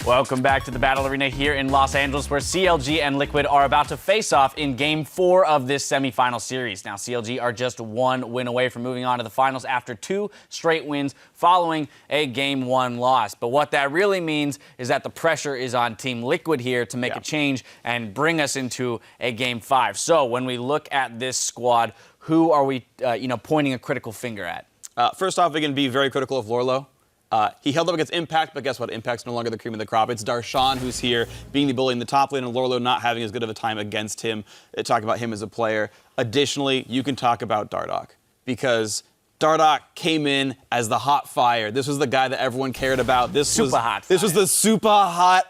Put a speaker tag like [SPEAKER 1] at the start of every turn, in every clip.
[SPEAKER 1] Welcome back to the Battle Arena here in Los Angeles, where CLG and Liquid are about to face off in Game 4 of this semifinal series. Now, CLG are just one win away from moving on to the finals after 2 straight wins following a Game 1 loss. But what that really means is that the pressure is on Team Liquid here to make a change and bring us into a Game 5. So when we look at this squad, who are we, pointing a critical finger at?
[SPEAKER 2] First off, we can be very critical of Lorlo. He held up against Impact, but guess what? Impact's no longer the cream of the crop. It's Darshan who's here, being the bully in the top lane, and Lorlo not having as good of a time against him. Talking about him as a player. Additionally, you can talk about Dardoch, because Dardoch came in as the hot fire. This was the guy that everyone cared about. This was the super hot,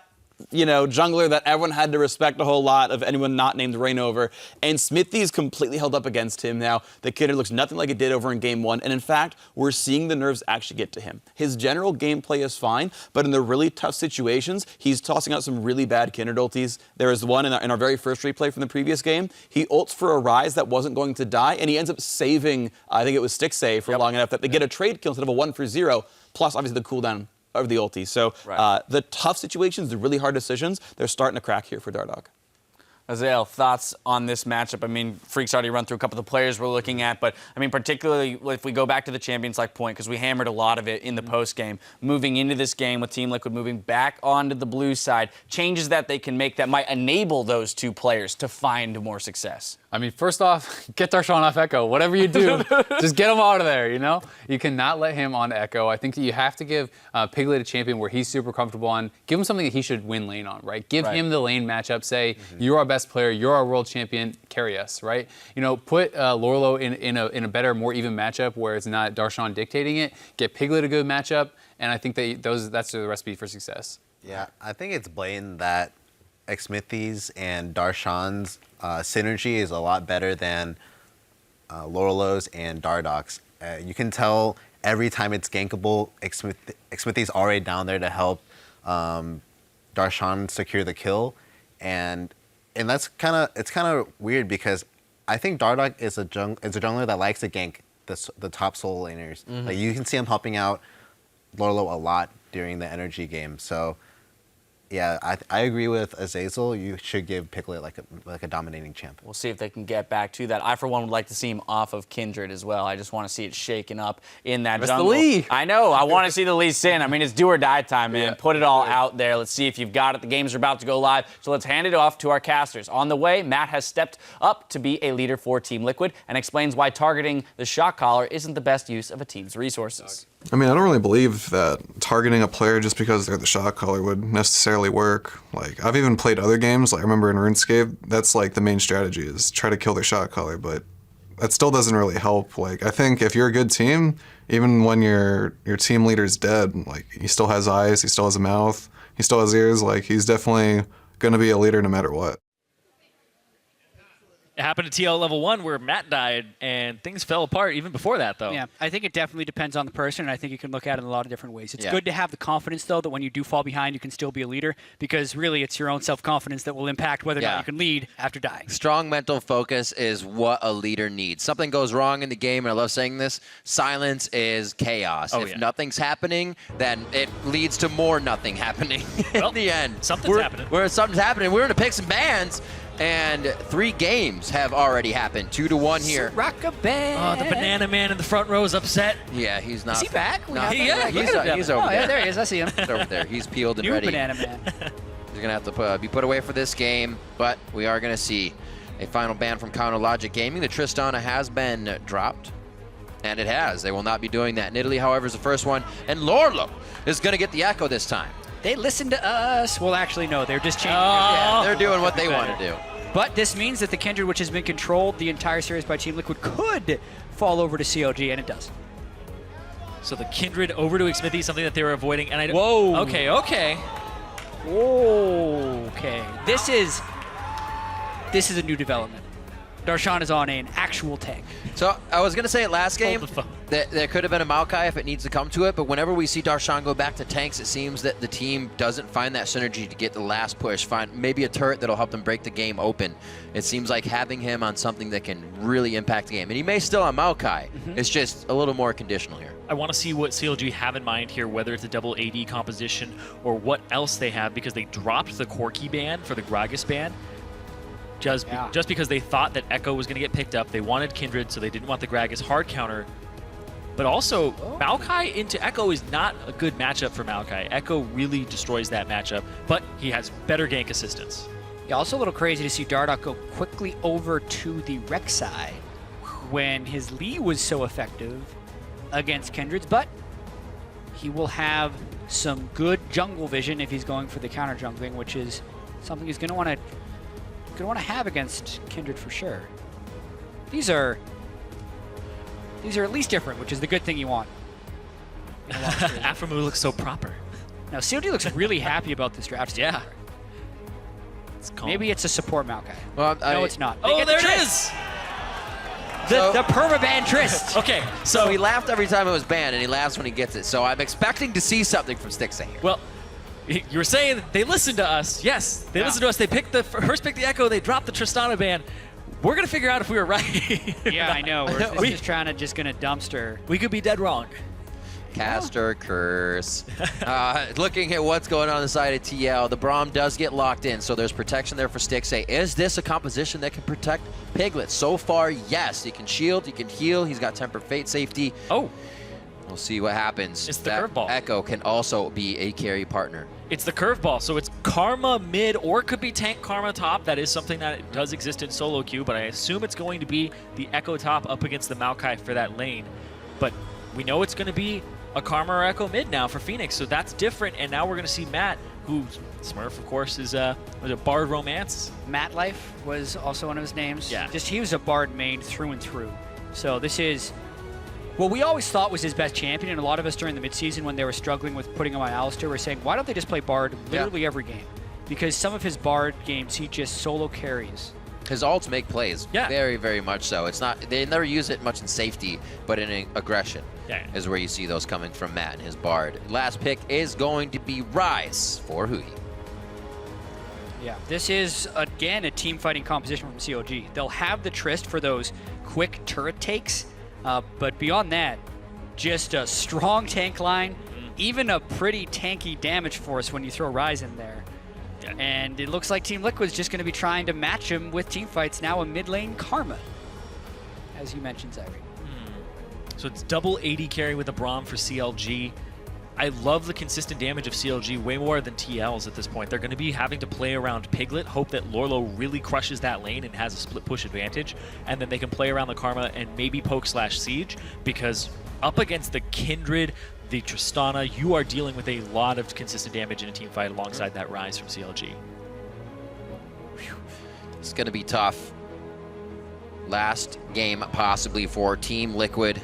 [SPEAKER 2] jungler that everyone had to respect a whole lot of anyone not named Reignover. And Smithy's completely held up against him now. The kid looks nothing like it did over in Game 1. And in fact, we're seeing the nerves actually get to him. His general gameplay is fine, but in the really tough situations, he's tossing out some really bad Kindred ultis. There was one in our very first replay from the previous game. He ults for a Rise that wasn't going to die, and he ends up saving, I think it was stick save for long enough that they get a trade kill instead of a 1-for-0, plus obviously the cooldown of the ulti. So the tough situations, the really hard decisions, they're starting to crack here for Dardoch.
[SPEAKER 1] Azael, thoughts on this matchup? I mean, Freak's already run through a couple of the players we're looking at, but I mean, particularly if we go back to the Champions League point, because we hammered a lot of it in the post game, moving into this game with Team Liquid moving back onto the blue side, changes that they can make that might enable those 2 players to find more success.
[SPEAKER 3] I mean, first off, get Darshan off Echo. Whatever you do, just get him out of there, You cannot let him on Echo. I think that you have to give Piglet a champion where he's super comfortable on. Give him something that he should win lane on, right? Give him the lane matchup. Say, you're our best player, you're our world champion, carry us, right? Put Lorlo in a better, more even matchup where it's not Darshan dictating it. Get Piglet a good matchup, and I think that that's the recipe for success.
[SPEAKER 4] Yeah, I think it's blatant that Xmithy's and Darshan's synergy is a lot better than Lorlo's and Dardoch's. You can tell every time it's gankable, Xmithy's already down there to help Darshan secure the kill, and that's kind of weird because I think Dardoch is a jungler that likes to gank the top solo laners. Like you can see him helping out Lorlo a lot during the energy game. So yeah, I agree with Azazel. You should give Piglet like a dominating champ.
[SPEAKER 1] We'll see if they can get back to that. I, for one, would like to see him off of Kindred as well. I just want to see it shaken up in that jungle.
[SPEAKER 3] The Lee.
[SPEAKER 1] I know. I want to see the Lee Sin. I mean, it's do or die time, man. Yeah, put it all out there. Let's see if you've got it. The games are about to go live, so let's hand it off to our casters. On the way, Matt has stepped up to be a leader for Team Liquid and explains why targeting the shot caller isn't the best use of a team's resources.
[SPEAKER 5] I mean, I don't really believe that targeting a player just because they're the shot caller would necessarily work. Like, I've even played other games, like I remember in RuneScape, that's like the main strategy is try to kill their shot caller, but that still doesn't really help. Like, I think if you're a good team, even when your team leader's dead, like, he still has eyes, he still has a mouth, he still has ears, like, he's definitely gonna be a leader no matter what.
[SPEAKER 6] It happened to TL level 1 where Matt died and things fell apart even before that, though.
[SPEAKER 7] Yeah, I think it definitely depends on the person, and I think you can look at it in a lot of different ways. It's good to have the confidence, though, that when you do fall behind, you can still be a leader, because really it's your own self-confidence that will impact whether or not you can lead after dying.
[SPEAKER 8] Strong mental focus is what a leader needs. Something goes wrong in the game, and I love saying this, silence is chaos. If nothing's happening, then it leads to more nothing happening in the end.
[SPEAKER 6] Something's happening.
[SPEAKER 8] Something's happening. We're going to pick some bans. And 3 games have already happened. 2-1 here.
[SPEAKER 7] Rock a band.
[SPEAKER 6] Oh, the banana man in the front row is upset.
[SPEAKER 8] Yeah, he's not.
[SPEAKER 7] Is he back?
[SPEAKER 8] No, he's over there.
[SPEAKER 7] Yeah, there he is. I see him.
[SPEAKER 8] He's over there. He's peeled and
[SPEAKER 7] New
[SPEAKER 8] ready.
[SPEAKER 7] banana man.
[SPEAKER 8] He's going to have to be put away for this game, but we are going to see a final ban from Counter Logic Gaming. The Tristana has been dropped, and it has. They will not be doing that. Nidalee, however, is the first one, and Lorlo is going to get the echo this time.
[SPEAKER 7] They listen to us. Well, actually, no. They're just changing.
[SPEAKER 8] Yeah, they're doing what they want to do.
[SPEAKER 7] But this means that the Kindred, which has been controlled the entire series by Team Liquid, could fall over to CLG, and it does.
[SPEAKER 6] So the Kindred over to Xmithy, something that they were avoiding. And
[SPEAKER 7] Whoa.
[SPEAKER 6] Okay.
[SPEAKER 7] Okay. This is a new development. Darshan is on an actual tank.
[SPEAKER 8] So I was going to say it last game, that there could have been a Maokai if it needs to come to it, but whenever we see Darshan go back to tanks, it seems that the team doesn't find that synergy to get the last push, find maybe a turret that'll help them break the game open. It seems like having him on something that can really impact the game. And he may still on Maokai, it's just a little more conditional here.
[SPEAKER 6] I want to see what CLG have in mind here, whether it's a double AD composition or what else they have, because they dropped the Corki ban for the Gragas ban just because they thought that Echo was going to get picked up. They wanted Kindred, so they didn't want the Gragas hard counter. But also, Maokai into Echo is not a good matchup for Maokai. Echo really destroys that matchup, but he has better gank assistance.
[SPEAKER 7] Yeah, also a little crazy to see Dardoch go quickly over to the Rek'Sai when his Lee was so effective against Kindred's, but he will have some good jungle vision if he's going for the counter jungling, which is something he's going to want to have against Kindred for sure. These are at least different, which is the good thing you want.
[SPEAKER 6] Aphromoo looks so proper.
[SPEAKER 7] Now CLG looks really happy about this draft.
[SPEAKER 6] Yeah.
[SPEAKER 7] Maybe it's a support Maokai.
[SPEAKER 8] Well,
[SPEAKER 7] no, it's not.
[SPEAKER 6] Oh, there it is!
[SPEAKER 7] The permaban Trist.
[SPEAKER 6] Okay,
[SPEAKER 8] so he laughed every time it was banned, and he laughs when he gets it. So I'm expecting to see something from Stixxay here.
[SPEAKER 6] Well, you were saying they listened to us. Yes, they listened to us. They first picked the Echo. They dropped the Tristana ban. We're gonna figure out if we were right.
[SPEAKER 7] Yeah, I know. We're just gonna dumpster.
[SPEAKER 6] We could be dead wrong.
[SPEAKER 8] Caster curse. Looking at what's going on the side of TL, the Braum does get locked in, so there's protection there for Stixxay. Is this a composition that can protect Piglet? So far, yes. He can shield, he can heal, he's got Tempered Fate safety.
[SPEAKER 6] Oh.
[SPEAKER 8] We'll see what happens.
[SPEAKER 6] It's the
[SPEAKER 8] that
[SPEAKER 6] curveball.
[SPEAKER 8] Echo can also be a carry partner.
[SPEAKER 6] It's the curveball, so it's Karma mid, or it could be Tank Karma top. That is something that does exist in solo queue, but I assume it's going to be the Echo top up against the Maokai for that lane. But we know it's going to be a Karma or Echo mid now for Phoenix, so that's different. And now we're going to see Matt, who Smurf, of course, was a Bard Romance.
[SPEAKER 7] Matt Life was also one of his names.
[SPEAKER 6] Yeah.
[SPEAKER 7] Just he was a Bard main through and through. So this is what we always thought was his best champion, and a lot of us during the midseason when they were struggling with putting him on Alistar were saying, why don't they just play Bard literally every game? Because some of his Bard games, he just solo carries.
[SPEAKER 8] His ults make plays,
[SPEAKER 6] Yeah.
[SPEAKER 8] very, very much so. It's not, they never use it much in safety, but in aggression is where you see those coming from Matt and his Bard. Last pick is going to be Rise for Hui.
[SPEAKER 7] Yeah, this is, again, a team fighting composition from CLG. They'll have the Trist for those quick turret takes, but beyond that, just a strong tank line, even a pretty tanky damage force when you throw Rise in there. Yeah. And it looks like Team Liquid's just going to be trying to match him with team fights now, a mid lane Karma, as you mentioned, Zyrie.
[SPEAKER 6] So it's double AD carry with a Braum for CLG. I love the consistent damage of CLG way more than TL's at this point. They're going to be having to play around Piglet, hope that Lorlo really crushes that lane and has a split push advantage, and then they can play around the Karma and maybe poke/siege, because up against the Kindred, the Tristana, you are dealing with a lot of consistent damage in a team fight alongside that Rise from CLG.
[SPEAKER 8] It's going to be tough. Last game possibly for Team Liquid.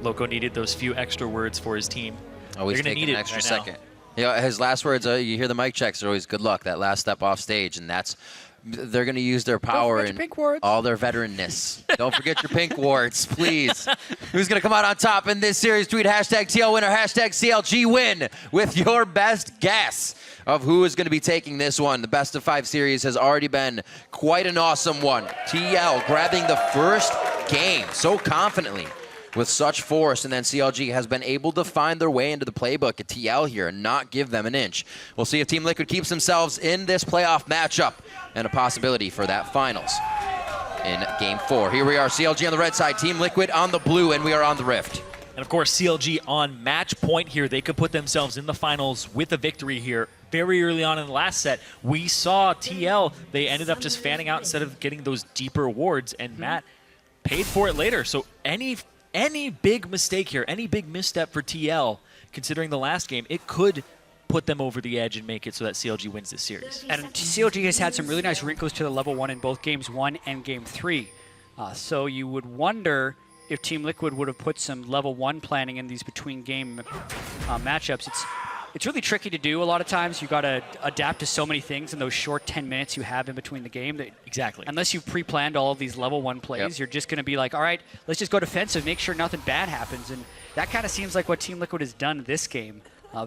[SPEAKER 6] Loco needed those few extra words for his team.
[SPEAKER 8] Always
[SPEAKER 6] They're gonna
[SPEAKER 8] take
[SPEAKER 6] need
[SPEAKER 8] an
[SPEAKER 6] it
[SPEAKER 8] extra
[SPEAKER 6] right
[SPEAKER 8] second.
[SPEAKER 6] now.
[SPEAKER 8] Yeah, his last words, you hear the mic checks, are always good luck, that last step off stage, and that's, they're going to use their power and all their veteranness. Don't forget your pink wards, please. Who's going to come out on top in this series? Tweet hashtag TL winner, hashtag CLG win with your best guess of who is going to be taking this one. The best of 5 series has already been quite an awesome one. TL grabbing the first game so confidently with such force, and then CLG has been able to find their way into the playbook at TL here and not give them an inch. We'll see if Team Liquid keeps themselves in this playoff matchup and a possibility for that finals in Game 4. Here we are, CLG on the red side, Team Liquid on the blue, and we are on the Rift.
[SPEAKER 6] And of course, CLG on match point here. They could put themselves in the finals with a victory here. Very early on in the last set, we saw TL, they ended up just fanning out instead of getting those deeper wards, and Matt paid for it later. So any big mistake here, any big misstep for TL, considering the last game, it could put them over the edge and make it so that CLG wins this series.
[SPEAKER 7] And CLG has had some really nice wrinkles to the level 1 in both Games 1 and Game 3. So you would wonder if Team Liquid would have put some level 1 planning in these between game matchups. It's really tricky to do a lot of times. You've got to adapt to so many things in those short 10 minutes you have in between the game. That
[SPEAKER 6] exactly.
[SPEAKER 7] Unless you've pre-planned all of these level 1 plays, you're just going to be like, all right, let's just go defensive, make sure nothing bad happens. And that kind of seems like what Team Liquid has done this game.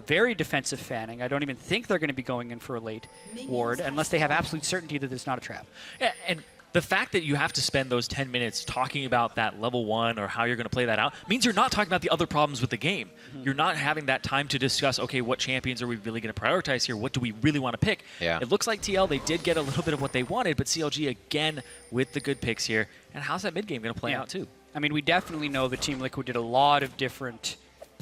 [SPEAKER 7] Very defensive fanning. I don't even think they're going to be going in for a late ward unless they have absolute certainty that there's not a trap.
[SPEAKER 6] Yeah, and The fact that you have to spend those 10 minutes talking about that level 1 or how you're going to play that out means you're not talking about the other problems with the game. You're not having that time to discuss, okay, what champions are we really going to prioritize here? What do we really want to pick?
[SPEAKER 8] Yeah.
[SPEAKER 6] It looks like TL, they did get a little bit of what they wanted, but CLG again with the good picks here. And how's that mid game going to play out too?
[SPEAKER 7] I mean, we definitely know that Team Liquid did a lot of different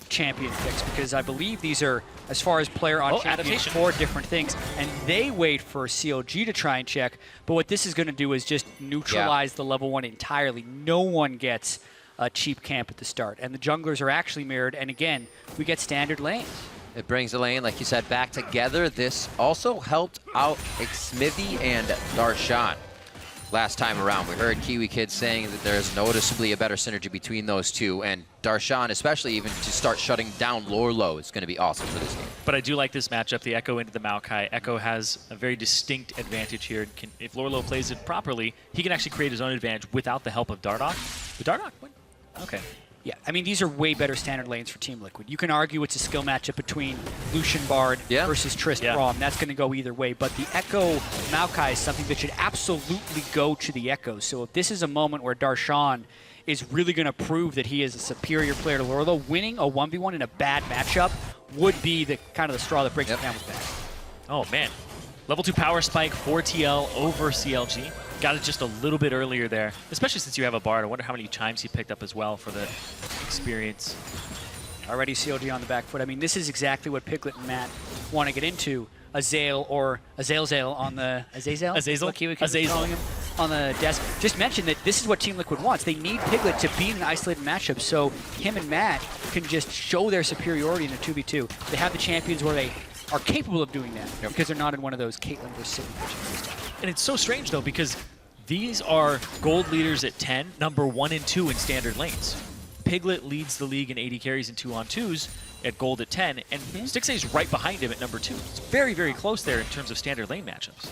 [SPEAKER 7] champion picks because I believe these are, as far as player on champion,
[SPEAKER 6] adaptation.
[SPEAKER 7] 4 different things, and they wait for CLG to try and check. But what this is going to do is just neutralize the level 1 entirely. No one gets a cheap camp at the start, and the junglers are actually mirrored. And again, we get standard lanes.
[SPEAKER 8] It brings the lane, like you said, back together. This also helped out Smithy and Darshan. Last time around, we heard Kiwi Kid saying that there's noticeably a better synergy between those two, and Darshan, especially even to start shutting down Lorlo, is going to be awesome for this game.
[SPEAKER 6] But I do like this matchup, the Echo into the Maokai. Echo has a very distinct advantage here. If Lorlo plays it properly, he can actually create his own advantage without the help of Dardoch. But Dardoch, okay.
[SPEAKER 7] Yeah, I mean, these are way better standard lanes for Team Liquid. You can argue it's a skill matchup between Lucian Bard versus Trist Braum. That's going to go either way. But the Echo Maokai is something that should absolutely go to the Echo. So if this is a moment where Darshan is really going to prove that he is a superior player to Lorlo, winning a 1v1 in a bad matchup would be the kind of the straw that breaks the camel's back.
[SPEAKER 6] Oh, man. Level 2 power spike for TL over CLG. Got it just a little bit earlier there, especially since you have a Bard. I wonder how many chimes he picked up as well for the experience.
[SPEAKER 7] Already CLG on the back foot. I mean, this is exactly what Piglet and Matt want to get into. Azazel or Azazel on the Azazel?
[SPEAKER 6] Azazel.
[SPEAKER 7] On the desk. Just mentioned that this is what Team Liquid wants. They need Piglet to be in an isolated matchup, so him and Matt can just show their superiority in a 2v2. They have the champions where they are capable of doing that because they're not in one of those Caitlyn versus City matchups.
[SPEAKER 6] And it's so strange, though, because these are gold leaders at 10, number 1 and 2 in standard lanes. Piglet leads the league in 80 carries and 2-on-2s at gold at 10, and Stixay's right behind him at number 2. It's very, very close there in terms of standard lane matchups.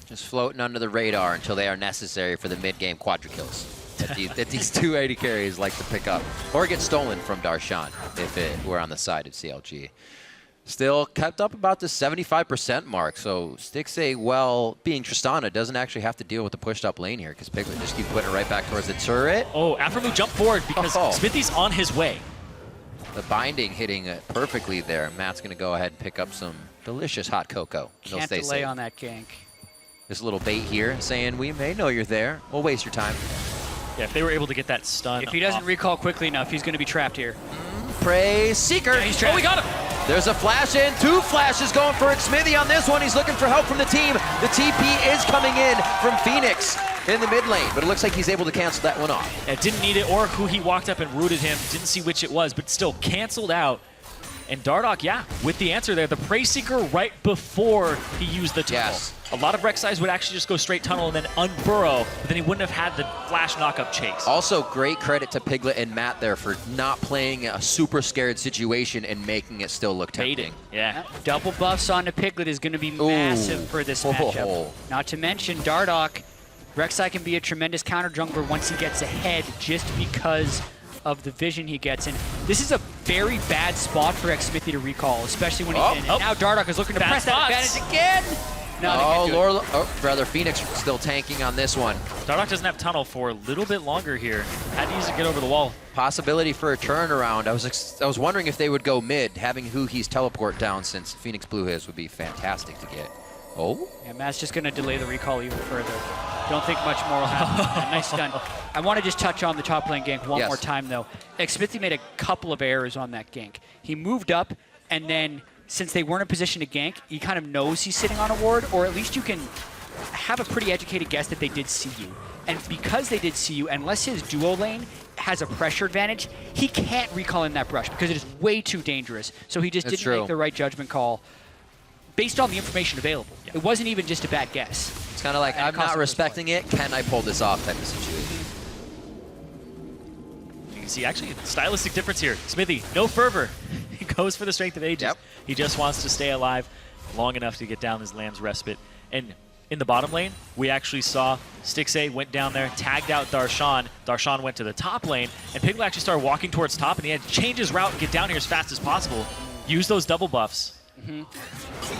[SPEAKER 8] Just floating under the radar until they are necessary for the mid-game quadra kills that these 280 carries like to pick up. Or get stolen from Darshan if it were on the side of CLG. Still kept up about the 75% mark, so Stixay, well, being Tristana, doesn't actually have to deal with the pushed up lane here because Piglet just keep putting it right back towards the turret.
[SPEAKER 6] Oh, Afremu jumped forward because Smithy's on his way.
[SPEAKER 8] The binding hitting it perfectly there. Matt's going to go ahead and pick up some delicious hot cocoa.
[SPEAKER 7] Can't delay on that gank.
[SPEAKER 8] This little bait here saying, we may know you're there. We'll waste your time.
[SPEAKER 6] Yeah, if they were able to get that stun.
[SPEAKER 7] If he doesn't recall quickly enough, he's going to be trapped here.
[SPEAKER 8] Prey Seeker.
[SPEAKER 7] Yeah, he's trapped.
[SPEAKER 6] Oh, we got him.
[SPEAKER 8] There's a flash in. 2 flashes going for Smithy on this one. He's looking for help from the team. The TP is coming in from Phoenix in the mid lane, but it looks like he's able to cancel that one off.
[SPEAKER 6] Yeah, didn't need it, or who he walked up and rooted him. Didn't see which it was, but still canceled out. And Dardoch, yeah, with the answer there. The Prey Seeker right before he used the tunnel.
[SPEAKER 8] Yes.
[SPEAKER 6] A lot of Rek'Sais would actually just go straight tunnel and then unburrow, but then he wouldn't have had the flash knock-up chase.
[SPEAKER 8] Also, great credit to Piglet and Matt there for not playing a super scared situation and making it still look tempting.
[SPEAKER 6] Yeah.
[SPEAKER 7] Double buffs onto Piglet is going to be massive for this matchup. Not to mention Dardoch. Rek'Sai can be a tremendous counter jungler once he gets ahead just because of the vision he gets. And this is a very bad spot for Smithy to recall, especially when he's in. And now Dardoch is looking to press that advantage again. No,
[SPEAKER 8] brother, Phoenix still tanking on this one.
[SPEAKER 6] Dardoch doesn't have tunnel for a little bit longer here. Had to use it to get over the wall.
[SPEAKER 8] Possibility for a turnaround. I was wondering if they would go mid, having Huhi's teleport down since Phoenix blew his would be fantastic to get. Oh?
[SPEAKER 7] Yeah, Matt's just going to delay the recall even further. Don't think much more will happen. Nice stun. I want to just touch on the top lane gank one more time, though. Smithy made a couple of errors on that gank. He moved up, and then since they weren't in position to gank, he kind of knows he's sitting on a ward, or at least you can have a pretty educated guess that they did see you. And because they did see you, unless his duo lane has a pressure advantage, he can't recall in that brush because it is way too dangerous. So he just didn't make the right judgment call based on the information available. Yeah. It wasn't even just a bad guess.
[SPEAKER 8] It's kind of like, I'm not respecting it, can I pull this off type of situation.
[SPEAKER 6] You can see actually a stylistic difference here. Smithy, no fervor. He goes for the strength of ages. He just wants to stay alive long enough to get down his Lamb's Respite. And in the bottom lane, we actually saw Stixay went down there, tagged out Darshan. Darshan went to the top lane, and Piglet actually started walking towards top, and he had to change his route and get down here as fast as possible. Use those double buffs.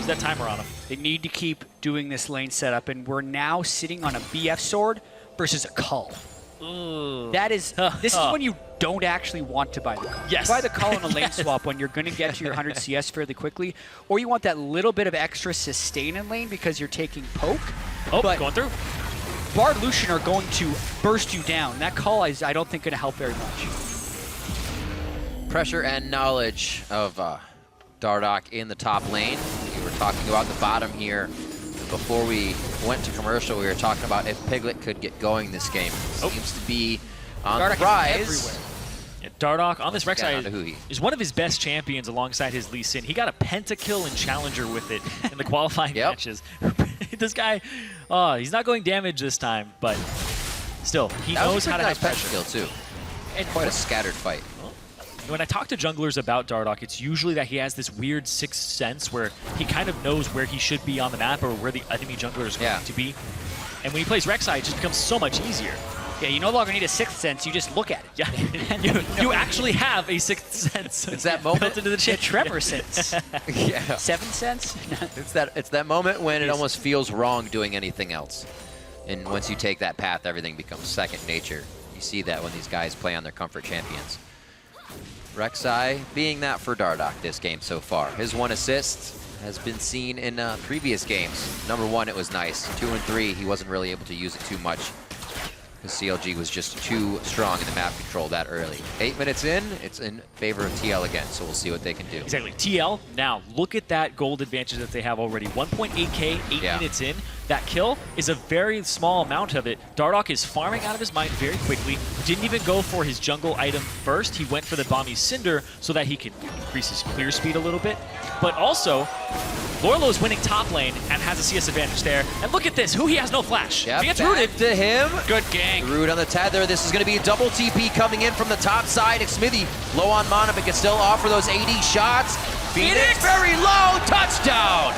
[SPEAKER 6] Use that timer on him.
[SPEAKER 7] They need to keep doing this lane setup, and we're now sitting on a BF sword versus a cull. That is, this is when you don't actually want to buy the cull.
[SPEAKER 6] Yes.
[SPEAKER 7] You buy the cull in a lane swap when you're going to get to your 100 CS fairly quickly, or you want that little bit of extra sustain in lane because you're taking poke.
[SPEAKER 6] Oh,
[SPEAKER 7] but
[SPEAKER 6] going through.
[SPEAKER 7] Bard Lucian are going to burst you down. That cull is, I don't think, going to help very much.
[SPEAKER 8] Pressure and knowledge of Dardoch in the top lane. We were talking about the bottom here. Before we went to commercial, we were talking about if Piglet could get going this game. Seems to be on
[SPEAKER 7] Dardoch
[SPEAKER 8] the rise.
[SPEAKER 7] is everywhere.
[SPEAKER 6] Yeah, Dardoch on this
[SPEAKER 8] Once again,
[SPEAKER 6] Rek'Sai
[SPEAKER 8] onto Huhi.
[SPEAKER 6] is one of his best champions alongside his Lee Sin. He got a pentakill in Challenger with it in the qualifying matches. This guy, he's not going damage this time, but still, he
[SPEAKER 8] That
[SPEAKER 6] knows
[SPEAKER 8] was a
[SPEAKER 6] how to
[SPEAKER 8] nice
[SPEAKER 6] have
[SPEAKER 8] pressure
[SPEAKER 6] pressure.
[SPEAKER 8] kill too.
[SPEAKER 6] And
[SPEAKER 8] Quite a scattered fight.
[SPEAKER 6] when I talk to junglers about Dardoch, it's usually that he has this weird sixth sense where he kind of knows where he should be on the map or where the enemy jungler is going to be. And when he plays Rek'Sai, it just becomes so much easier.
[SPEAKER 7] Yeah, you no longer need a sixth sense, you just look at it.
[SPEAKER 6] Yeah, you actually have a sixth sense.
[SPEAKER 8] It's that moment.
[SPEAKER 6] built into the chip.
[SPEAKER 7] Tremor sense.
[SPEAKER 8] Yeah.
[SPEAKER 7] Seventh sense?
[SPEAKER 8] It's that moment when it almost feels wrong doing anything else. And once you take that path, everything becomes second nature. You see that when these guys play on their comfort champions. Rek'Sai being that for Dardoch this game so far. His 1 assist has been seen in previous games. Number 1, it was nice. 2 and 3, he wasn't really able to use it too much. Because CLG was just too strong in the map control that early. 8 minutes in, it's in favor of TL again, so we'll see what they can do.
[SPEAKER 6] Exactly. TL, now look at that gold advantage that they have already. 1.8k, 8 minutes in. That kill is a very small amount of it. Dardoch is farming out of his mind very quickly. Didn't even go for his jungle item first. He went for the Bomby Cinder so that he could increase his clear speed a little bit. But also, Lorlo's winning top lane and has a CS advantage there. And look at this, Huhi has no flash.
[SPEAKER 8] Yep,
[SPEAKER 6] He gets
[SPEAKER 8] back
[SPEAKER 6] rooted.
[SPEAKER 8] to him.
[SPEAKER 7] Good gang.
[SPEAKER 8] Root on the tether. This is going to be a double TP coming in from the top side. Xmithy low on mana, but can still offer those 80 shots. Phoenix very low. Touchdown.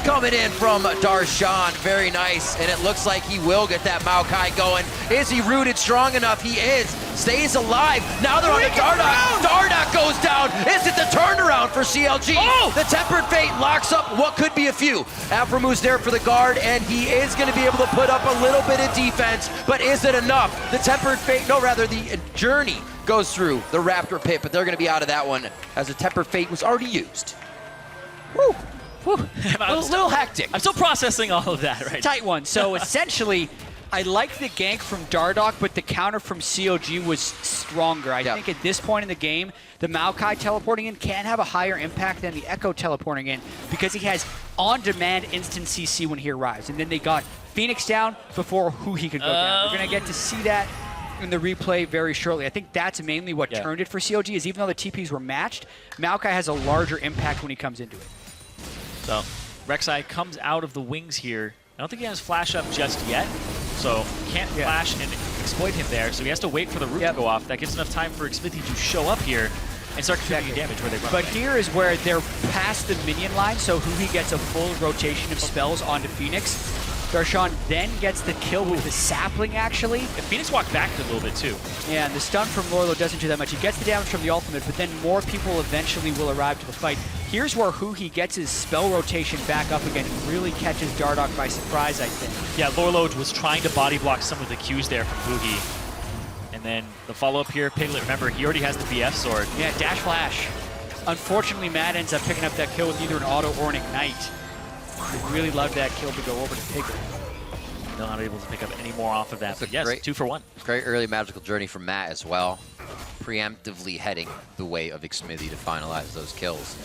[SPEAKER 8] Coming in from Darshan. Very nice. And it looks like he will get that Maokai going. Is he rooted strong enough? He is. Stays alive. Now they're on the Dardoch. Dardoch goes down. Is it the turnaround for CLG?
[SPEAKER 6] Oh!
[SPEAKER 8] The Tempered Fate locks up what could be a few. Aframu's there for the guard, and he is going to be able to put up a little bit of defense, but is it enough? The Tempered Fate, no, rather the Journey goes through the Raptor Pit, but they're going to be out of that one as the Tempered Fate was already used. Woo! Whew. A little hectic.
[SPEAKER 6] I'm still processing all of that right now.
[SPEAKER 7] Tight one. So essentially, I like the gank from Dardoch, but the counter from CLG was stronger. I think at this point in the game, the Maokai teleporting in can have a higher impact than the Echo teleporting in because he has on-demand instant CC when he arrives. And then they got Phoenix down before Huhi could go down. We're going to get to see that in the replay very shortly. I think that's mainly what turned it for CLG, is even though the TPs were matched, Maokai has a larger impact when he comes into it.
[SPEAKER 6] So Rek'Sai comes out of the wings here. I don't think he has flash up just yet, so can't flash and exploit him there. So he has to wait for the root to go off. That gives enough time for Xmithy to show up here and start contributing damage where they run
[SPEAKER 7] But
[SPEAKER 6] away.
[SPEAKER 7] here is where they're past the minion line, so Huhi gets a full rotation of spells onto Phoenix. Darshan then gets the kill with the sapling, actually.
[SPEAKER 6] And Phoenix walked back a little bit too.
[SPEAKER 7] Yeah, and the stun from Lorlo doesn't do that much. He gets the damage from the ultimate, but then more people eventually will arrive to the fight. Here's where Huhi gets his spell rotation back up again and really catches Dardoch by surprise, I think.
[SPEAKER 6] Yeah, Lorlo was trying to body block some of the Qs there from Huhi. And then the follow-up here, Piglet, remember, he already has the BF sword.
[SPEAKER 7] Yeah, dash flash. Unfortunately, Matt ends up picking up that kill with either an auto or an ignite. I'd really love that kill to go over to Piglet.
[SPEAKER 6] Not able to pick up any more off of that, but yes, 2 for 1.
[SPEAKER 8] Great early magical journey from Matt as well. Preemptively heading the way of Xmithy to finalize those kills.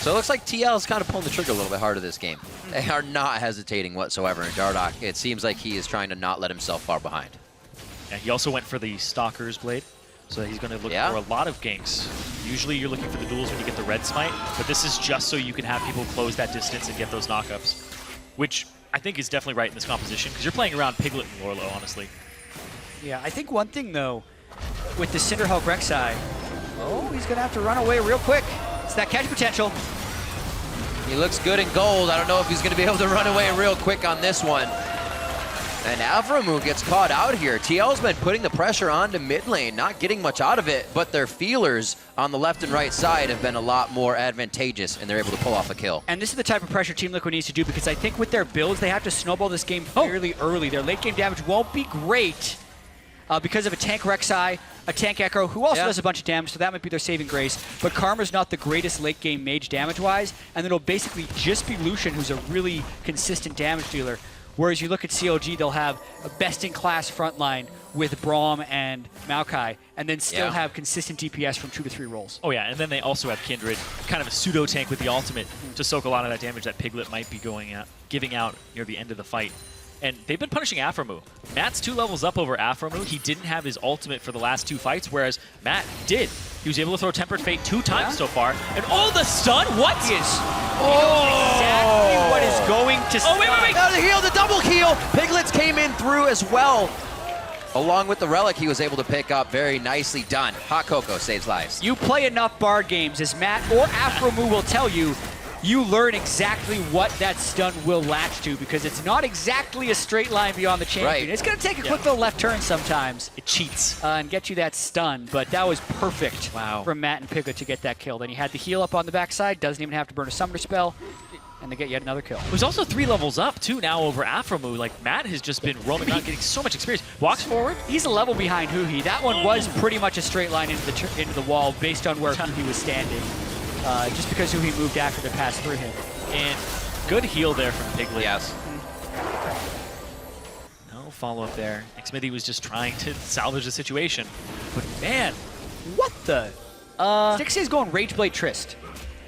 [SPEAKER 8] So it looks like TL is kind of pulling the trigger a little bit harder this game. They are not hesitating whatsoever, and Dardoch, it seems like he is trying to not let himself far behind.
[SPEAKER 6] Yeah, he also went for the Stalker's Blade, so he's going to look for a lot of ganks. Usually you're looking for the duels when you get the red smite, but this is just so you can have people close that distance and get those knockups, which I think is definitely right in this composition, because you're playing around Piglet and Lorlo, honestly.
[SPEAKER 7] Yeah, I think one thing, though, with the Cinderhulk Rek'Sai, he's going to have to run away real quick. It's that catch potential.
[SPEAKER 8] He looks good in gold. I don't know if he's going to be able to run away real quick on this one. And Avramu gets caught out here. TL's been putting the pressure onto mid lane, not getting much out of it, but their feelers on the left and right side have been a lot more advantageous, and they're able to pull off a kill.
[SPEAKER 7] And this is the type of pressure Team Liquid needs to do, because I think with their builds, they have to snowball this game fairly early. Their late game damage won't be great because of a tank Rek'Sai, a tank Echo, who also does a bunch of damage, so that might be their saving grace. But Karma's not the greatest late game mage damage-wise, and it'll basically just be Lucian, who's a really consistent damage dealer. Whereas you look at CLG, they'll have a best-in-class frontline with Braum and Maokai, and then still have consistent DPS from 2 to 3 rolls.
[SPEAKER 6] Oh yeah, and then they also have Kindred, kind of a pseudo tank with the ultimate to soak a lot of that damage that Piglet might be giving out near the end of the fight. And they've been punishing Aframu. Matt's 2 levels up over Aframu. He didn't have his ultimate for the last 2 fights, whereas Matt did. He was able to throw Tempered Fate 2 times so far. And the stun? What?
[SPEAKER 7] He is. Exactly what is going to stun.
[SPEAKER 6] Oh, wait.
[SPEAKER 8] Now the heal, the double heal. Piglets came in through as well. Along with the relic he was able to pick up. Very nicely done. Hot Cocoa saves lives.
[SPEAKER 7] You play enough Bard games, as Matt or Aframu will tell you, you learn exactly what that stun will latch to, because it's not exactly a straight line beyond the champion.
[SPEAKER 8] Right.
[SPEAKER 7] It's going to take a quick little left turn sometimes.
[SPEAKER 6] It cheats.
[SPEAKER 7] And get you that stun, but that was perfect from Matt and Piglet to get that kill. Then he had the heal up on the backside, doesn't even have to burn a summoner spell, and they get yet another kill.
[SPEAKER 6] It was also 3 levels up, too, now over Aframu. Like, Matt has just been roaming around, getting so much experience. Walks forward.
[SPEAKER 7] He's a level behind Huhi. That one was pretty much a straight line into the wall based on where Huhi was standing, just because Huhi moved after to pass through him.
[SPEAKER 6] And good heal there from Piglet.
[SPEAKER 8] Yes.
[SPEAKER 6] No follow-up there. Xmithy was just trying to salvage the situation. But man, what the?
[SPEAKER 7] Stixxay's going Rageblade Trist.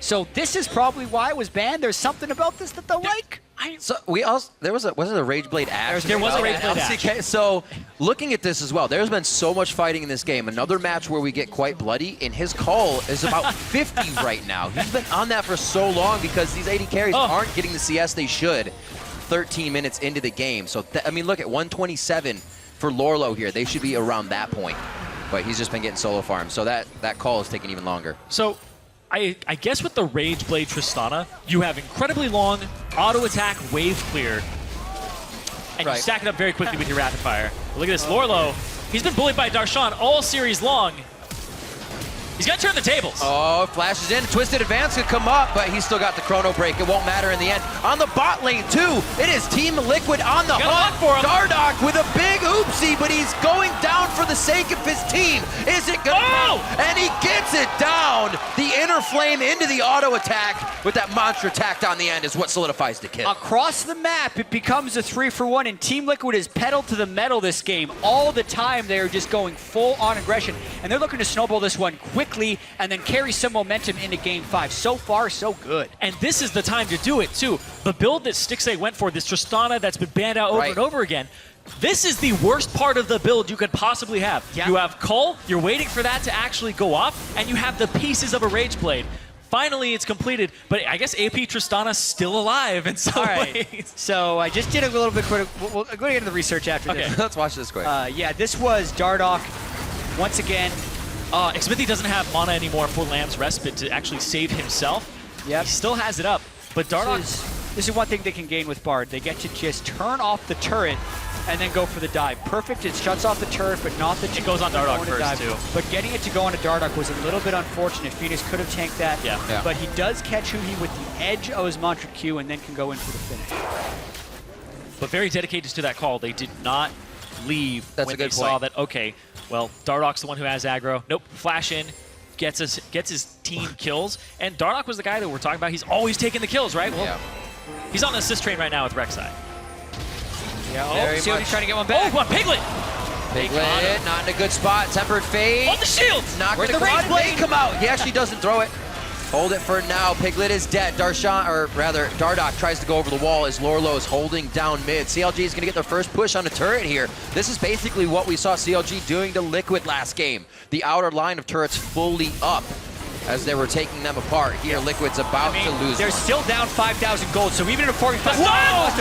[SPEAKER 7] So this is probably why it was banned. There's something about this that they'll like.
[SPEAKER 8] So we also was it a Rageblade Ash?
[SPEAKER 6] There was a Rageblade Ash.
[SPEAKER 8] Okay, so looking at this as well, there's been so much fighting in this game. Another match where we get quite bloody, and his call is about 50 right now. He's been on that for so long because these AD carries aren't getting the CS they should 13 minutes into the game. So, I mean, look at 127 for Lorlo here. They should be around that point. But he's just been getting solo farms, so that call is taking even longer.
[SPEAKER 6] So I guess with the Rageblade Tristana, you have incredibly long auto attack wave clear, and you stack it up very quickly with your rapid fire. But look at this, Lorlo. He's been bullied by Darshan all series long. He's gonna turn the tables.
[SPEAKER 8] Oh, flashes in, twisted advance could come up, but he's still got the chrono break. It won't matter in the end. On the bot lane too, it is Team Liquid on the hunt for him. Dardoch with a big oopsie, but he's going down for the sake of his team. Is it gonna come? And he gets it down. The inner flame into the auto attack with that monster tacked on the end is what solidifies the kill.
[SPEAKER 7] Across the map, it becomes a 3-for-1, and Team Liquid is pedal to the metal this game. All the time, they're just going full on aggression, and they're looking to snowball this one quickly and then carry some momentum into Game 5. So far, so good.
[SPEAKER 6] And this is the time to do it, too. The build that Stixxay went for, this Tristana that's been banned out over and over again, this is the worst part of the build you could possibly have. You have Cull, you're waiting for that to actually go off, and you have the pieces of a Rageblade. Finally, it's completed, but I guess AP Tristana's still alive in some ways.
[SPEAKER 7] So I just did a little bit quick. We'll go into the research after this.
[SPEAKER 8] Let's watch this quick.
[SPEAKER 7] Yeah, this was Dardoch once again.
[SPEAKER 6] Xmithy doesn't have mana anymore for Lamb's Respite to actually save himself. He still has it up, but Dardoch...
[SPEAKER 7] This is one thing they can gain with Bard. They get to just turn off the turret and then go for the dive. Perfect, it shuts off the turret, but not the...
[SPEAKER 6] It goes on Dardoch first, too.
[SPEAKER 7] But getting it to go on a Dardoch was a little bit unfortunate. Phoenix could have tanked that, but he does catch Huhi with the edge of his Mantra Q and then can go in for the finish.
[SPEAKER 6] But very dedicated to that call. They did not leave when they saw that, okay, well, Dardoch's the one who has aggro. Nope, flash in, gets his team kills. And Dardoch was the guy that we're talking about. He's always taking the kills, right? Well, he's on the assist train right now with Rek'Sai.
[SPEAKER 7] See what he's trying to get one back.
[SPEAKER 6] Oh, what, Piglet!
[SPEAKER 8] Piglet, not in a good spot. Tempered Fate.
[SPEAKER 6] Oh, the shield!
[SPEAKER 8] Not going to come out. He actually doesn't throw it. Hold it for now. Piglet is dead. Dardoch tries to go over the wall as Lorlo is holding down mid. CLG is going to get their first push on a turret here. This is basically what we saw CLG doing to Liquid last game. The outer line of turrets fully up as they were taking them apart. Here, Liquid's about to lose.
[SPEAKER 7] They're still down 5,000 gold, so even in a 45...
[SPEAKER 8] Whoa!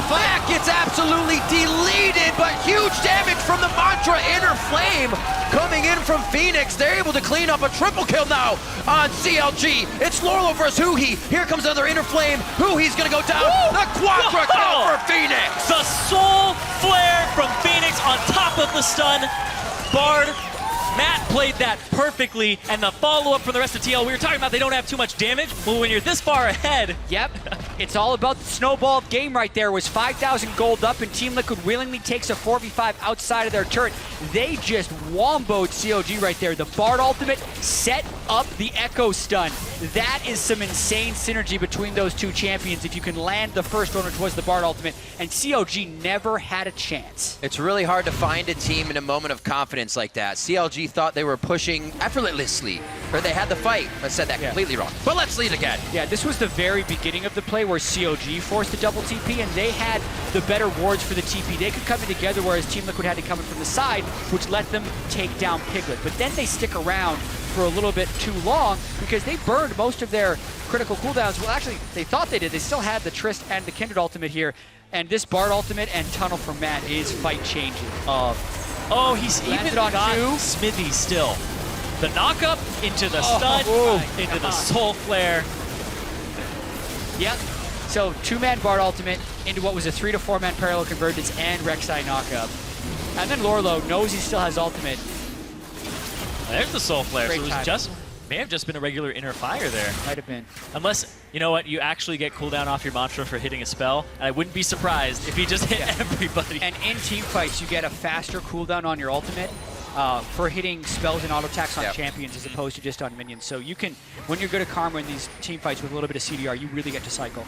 [SPEAKER 8] Back gets absolutely deleted, but huge damage from the Mantra Inner Flame coming in from Phoenix. They're able to clean up a triple kill now on CLG. It's Lorlo versus Huhi. Here comes another Inner Flame. Huhi's gonna go down.
[SPEAKER 6] Woo!
[SPEAKER 8] The Quadra kill
[SPEAKER 6] Whoa!
[SPEAKER 8] for Phoenix.
[SPEAKER 6] The Soul Flare from Phoenix on top of the stun. Bard, Matt played that perfectly, and the follow-up from the rest of TL, we were talking about they don't have too much damage, but when you're this far ahead...
[SPEAKER 7] Yep, it's all about the snowball game right there. It was 5,000 gold up, and Team Liquid willingly takes a 4v5 outside of their turret. They just womboed CLG right there. The Bard ultimate set up the Echo stun. That is some insane synergy between those two champions if you can land the first one, which was the Bard ultimate, and CLG never had a chance.
[SPEAKER 8] It's really hard to find a team in a moment of confidence like that. CLG thought they were pushing effortlessly, or they had the fight. I said that completely wrong. But let's lead again.
[SPEAKER 7] Yeah, this was the very beginning of the play where CLG forced a double TP, and they had the better wards for the TP. They could come in together, whereas Team Liquid had to come in from the side, which let them take down Piglet. But then they stick around for a little bit too long because they burned most of their critical cooldowns. Well, actually, they thought they did. They still had the Trist and the Kindred ultimate here, and this Bard ultimate and Tunnel from Matt is fight-changing.
[SPEAKER 6] Oh, he's
[SPEAKER 7] Landed
[SPEAKER 6] even
[SPEAKER 7] on
[SPEAKER 6] got
[SPEAKER 7] two.
[SPEAKER 6] Smithy still. The knock-up into the stun, into the Soul Flare.
[SPEAKER 7] Yep. So two-man Bard ultimate into what was a 3 to 4-man parallel convergence and Rek'Sai knockup. And then Lorlo knows he still has ultimate.
[SPEAKER 6] There's the Soul Flare.
[SPEAKER 7] Great
[SPEAKER 6] So it was
[SPEAKER 7] timing.
[SPEAKER 6] just may have just been a regular inner fire there.
[SPEAKER 7] Might have been.
[SPEAKER 6] Unless, you know what, you actually get cooldown off your mantra for hitting a spell. And I wouldn't be surprised if he just hit everybody.
[SPEAKER 7] And in team fights, you get a faster cooldown on your ultimate for hitting spells and auto attacks on champions as opposed to just on minions. So you can, when you're good at Karma in these team fights with a little bit of CDR, you really get to cycle.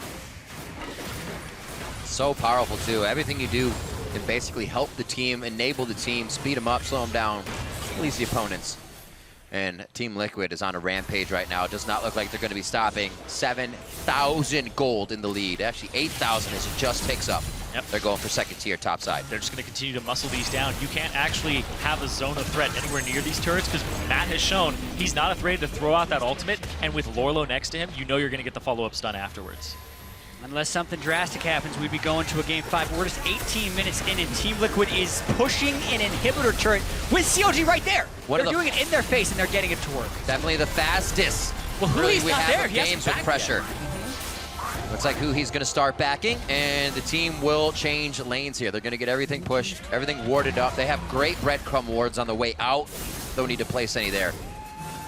[SPEAKER 8] So powerful too. Everything you do can basically help the team, enable the team, speed them up, slow them down, release the opponents. And Team Liquid is on a rampage right now. It does not look like they're going to be stopping. 7,000 gold in the lead. Actually, 8,000 as it just ticks up.
[SPEAKER 6] Yep.
[SPEAKER 8] They're going for second tier top side.
[SPEAKER 6] They're just going to continue to muscle these down. You can't actually have a zone of threat anywhere near these turrets because Matt has shown he's not afraid to throw out that ultimate. And with Lorlo next to him, you know you're going to get the follow-up stun afterwards.
[SPEAKER 7] Unless something drastic happens, we'd be going to a game 5. We're just 18 minutes in, and Team Liquid is pushing an inhibitor turret with CLG right there. They're doing it in their face, and they're getting it to work.
[SPEAKER 8] Definitely the fastest.
[SPEAKER 6] Well,
[SPEAKER 8] really,
[SPEAKER 6] Hui's
[SPEAKER 8] we
[SPEAKER 6] not
[SPEAKER 8] have
[SPEAKER 6] there. He hasn't
[SPEAKER 8] games with
[SPEAKER 6] backed
[SPEAKER 8] pressure. Looks like Hui's going to start backing, and the team will change lanes here. They're going to get everything pushed, everything warded up. They have great breadcrumb wards on the way out. Don't need to place any there.